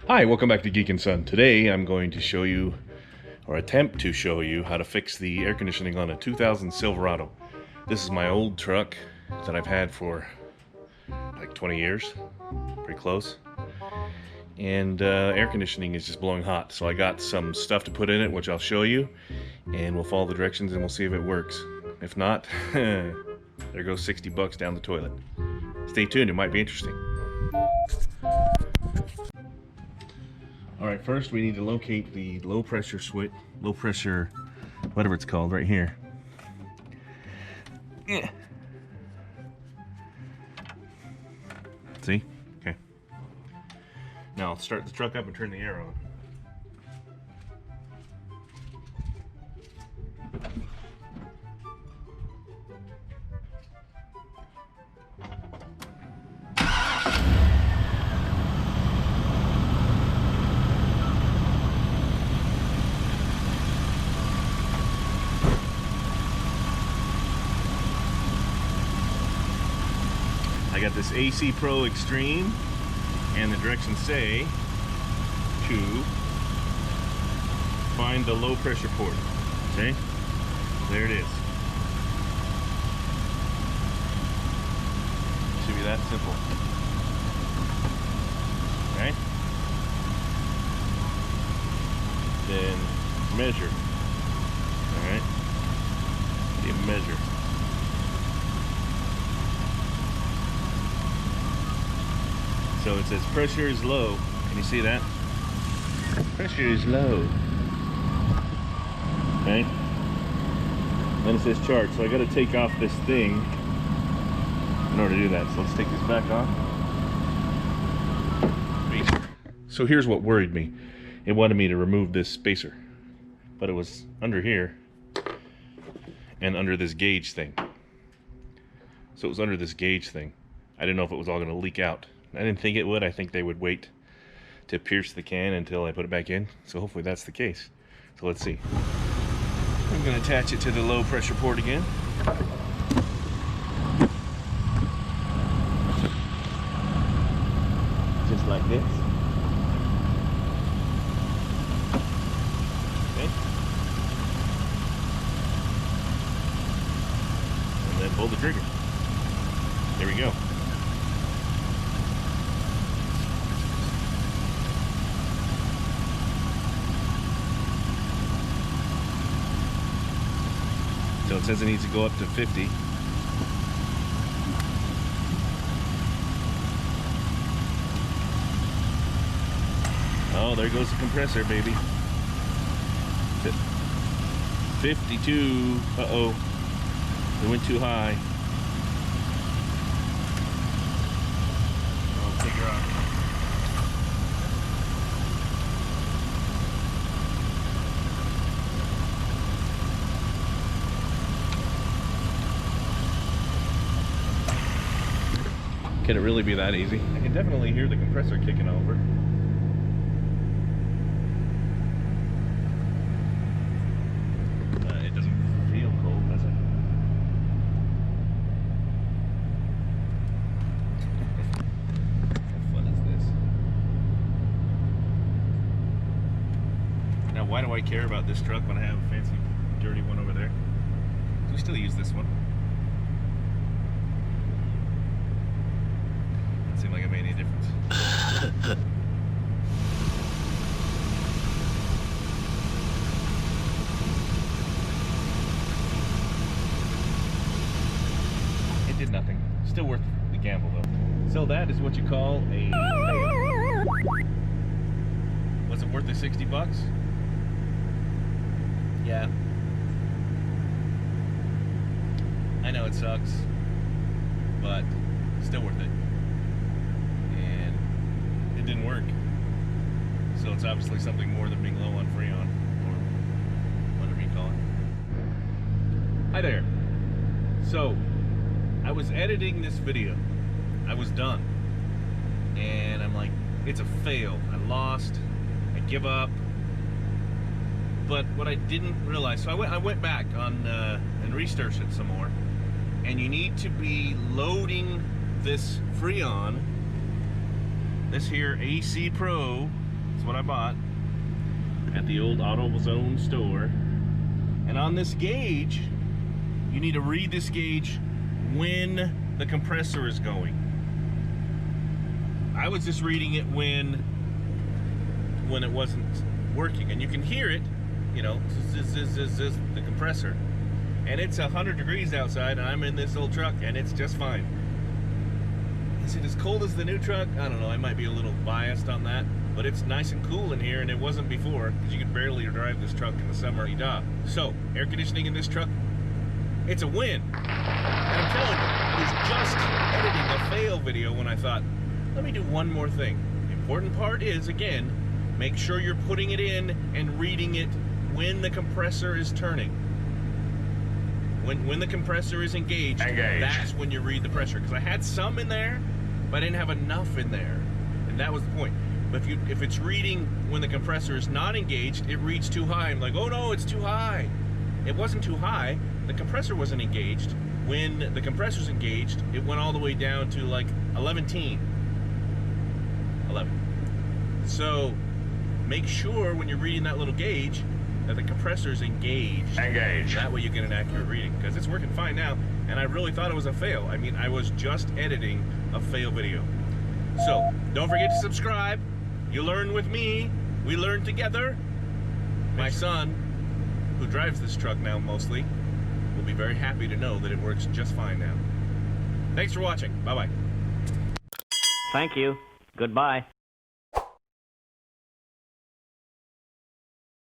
Hi, welcome back to Geek and Son. Today I'm going to show you, or attempt to show you, how to fix the air conditioning on a 2000 Silverado. This is my old truck that I've had for like 20 years, pretty close. And air conditioning is just blowing hot, so I got some stuff to put in it, which I'll show you, and we'll follow the directions and we'll see if it works. If not, there goes 60 bucks down the toilet. Stay tuned, it might be interesting. Alright, first we need to locate the low pressure switch, low pressure, whatever it's called, right here. Yeah. See? Okay. Now I'll start the truck up and turn the air on. I got this AC Pro Extreme, and the directions say to find the low pressure port. Okay, there it is. Should be that simple. Okay, then measure. All right, you measure. So it says pressure is low. Can you see that? Pressure is low. Okay. Then it says chart. So I got to take off this thing in order to do that. So let's take this back off. Spacer. So here's what worried me. It wanted me to remove this spacer, but it was under here and under this gauge thing. So it was under this gauge thing. I didn't know if it was all going to leak out. I didn't think it would. I think they would wait to pierce the can until I put it back in. So hopefully that's the case. So let's see. I'm going to attach it to the low pressure port again. Just like this. Okay. And then pull the trigger. There we go. So it says it needs to go up to 50. Oh, there goes the compressor, baby. 52. Uh-oh. It went too high. I'll take her off. Can it really be that easy? I can definitely hear the compressor kicking over. It doesn't feel cold, does it? How fun is this? Now, why do I care about this truck when I have a fancy, dirty one over there? We still use this one. Seemed like it made any difference. It did nothing. Still worth the gamble though. So that is what you call a fail. Was it worth the 60 bucks? Yeah. I know it sucks, but still worth it. Didn't work, so it's obviously something more than being low on Freon, or whatever you call it. Hi there. So I was editing this video. I was done, and I'm like, it's a fail. I lost. I give up. But what I didn't realize, so I went back on and researched it some more, and you need to be loading this Freon, this here AC Pro what I bought at the old AutoZone store. And on this gauge, you need to read this gauge when the compressor is going. I was just reading it when it wasn't working, and you can hear it, you know, the compressor. And it's 100 degrees outside, and I'm in this old truck, and it's just fine. Is it as cold as the new truck? I don't know, I might be a little biased on that, but it's nice and cool in here, and it wasn't before, because you could barely drive this truck in the summer. So, air conditioning in this truck, it's a win. And I'm telling you, I was just editing a fail video when I thought, let me do one more thing. The important part is, again, make sure you're putting it in and reading it when the compressor is turning. When the compressor is engaged, that's when you read the pressure. Because I had some in there, but I didn't have enough in there. And that was the point. But if it's reading when the compressor is not engaged, it reads too high. I'm like, oh no, it's too high. It wasn't too high. The compressor wasn't engaged. When the compressor's engaged, it went all the way down to like 11. So make sure when you're reading that little gauge that the compressor is engaged. That way you get an accurate reading, because it's working fine now, and I really thought it was a fail. I mean, I was just editing a fail video. So don't forget to subscribe. You learn with me, we learn together. My son, who drives this truck now mostly, will be very happy to know that it works just fine now. Thanks for watching. Bye-bye. Thank you. Goodbye.